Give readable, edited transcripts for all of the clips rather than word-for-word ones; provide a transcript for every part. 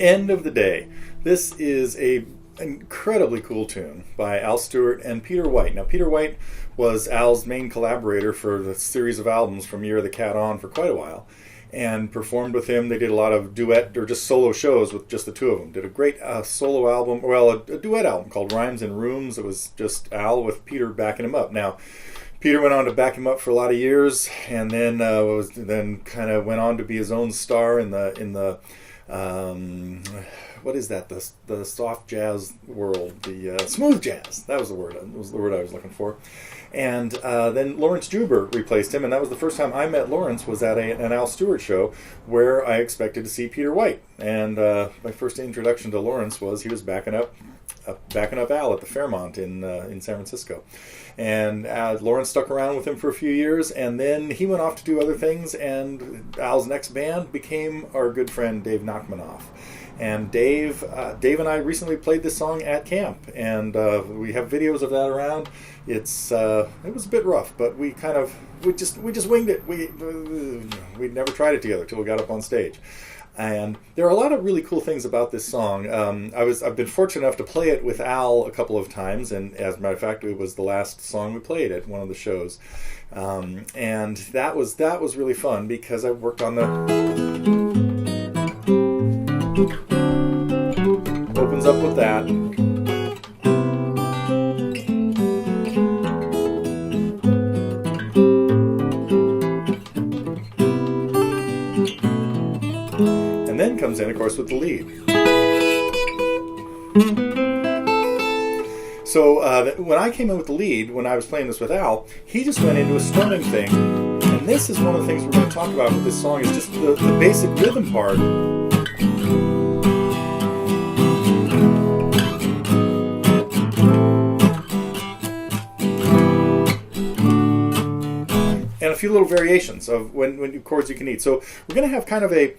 End of the Day. This is a incredibly cool tune by Al Stewart and Peter White. Now, Peter White was Al's main collaborator for the series of albums from Year of the Cat on for quite a while, and performed with him. They did a lot of duet or just solo shows with just the two of them. Did a great solo album, well, a duet album called Rhymes in Rooms. It was just Al with Peter backing him up. Now, Peter went on to back him up for a lot of years, and then kind of went on to be his own star in the what is that? The soft jazz world, the smooth jazz. That was the word. That was the word I was looking for. And then Lawrence Juber replaced him, and that was the first time I met Lawrence. Was at an Al Stewart show where I expected to see Peter White. And my first introduction to Lawrence was he was backing up Al at the Fairmont in San Francisco. And Lawrence stuck around with him for a few years, and then he went off to do other things, and Al's next band became our good friend Dave Nachmanoff. And Dave and I recently played this song at camp, and we have videos of that around. It was a bit rough, but we just winged it. We never tried it together till we got up on stage. And there are a lot of really cool things about this song. I've been fortunate enough to play it with Al a couple of times, and as a matter of fact, it was the last song we played at one of the shows. And that was really fun because I worked on opens up with that. And then comes in, of course, with the lead. So when I came in with the lead, when I was playing this with Al, he just went into a strumming thing. And this is one of the things we're going to talk about with this song, is just the basic rhythm part. And a few little variations of when chords you can need. So we're going to have kind of a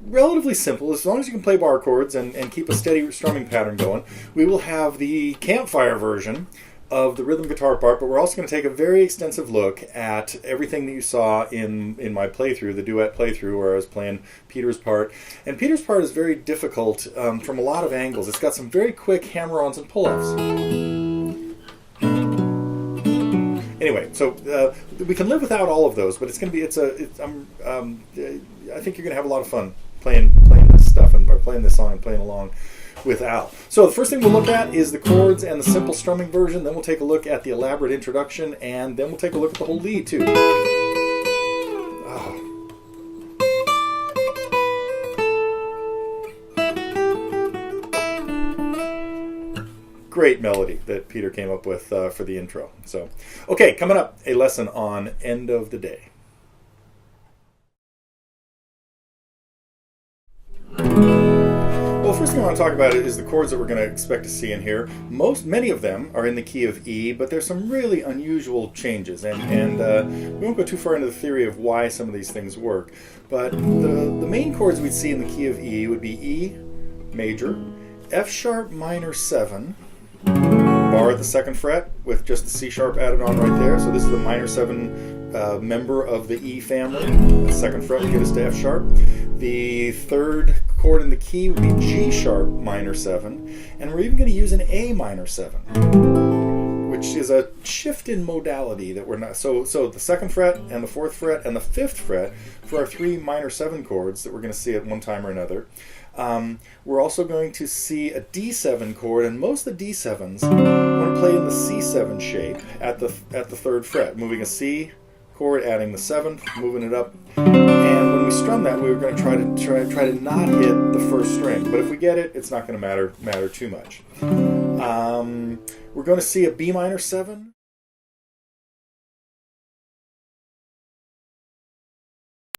relatively simple, as long as you can play bar chords and keep a steady strumming pattern going, we will have the campfire version of the rhythm guitar part, but we're also going to take a very extensive look at everything that you saw in my playthrough, the duet playthrough, where I was playing Peter's part. And Peter's part is very difficult from a lot of angles. It's got some very quick hammer-ons and pull-offs. Anyway, so we can live without all of those, but it's going to be. I think you're going to have a lot of fun playing this stuff or playing this song and playing along with Al. So the first thing we'll look at is the chords and the simple strumming version. Then we'll take a look at the elaborate introduction, and then we'll take a look at the whole lead too. Great melody that Peter came up with for the intro. So, okay, coming up, a lesson on End of the Day. Well, the first thing I want to talk about is the chords that we're going to expect to see in here. Many of them are in the key of E, but there's some really unusual changes, and we won't go too far into the theory of why some of these things work. But the main chords we'd see in the key of E would be E major, F sharp minor 7, bar at the 2nd fret with just the C sharp added on right there. So this is the minor 7 member of the E family. The 2nd fret would get us to F sharp. The 3rd chord in the key would be G sharp minor 7, and we're even going to use an A minor 7, which is a shift in modality that we're not. So the 2nd fret and the 4th fret and the 5th fret for our 3 minor 7 chords that we're going to see at one time or another. We're also going to see a D7 chord, and most of the D7s want to play in the C7 shape at the 3rd fret, moving a C chord, adding the 7th, moving it up. And when we strum that, we were going to try to not hit the 1st string, but if we get it, it's not going to matter too much. We're going to see a B minor 7.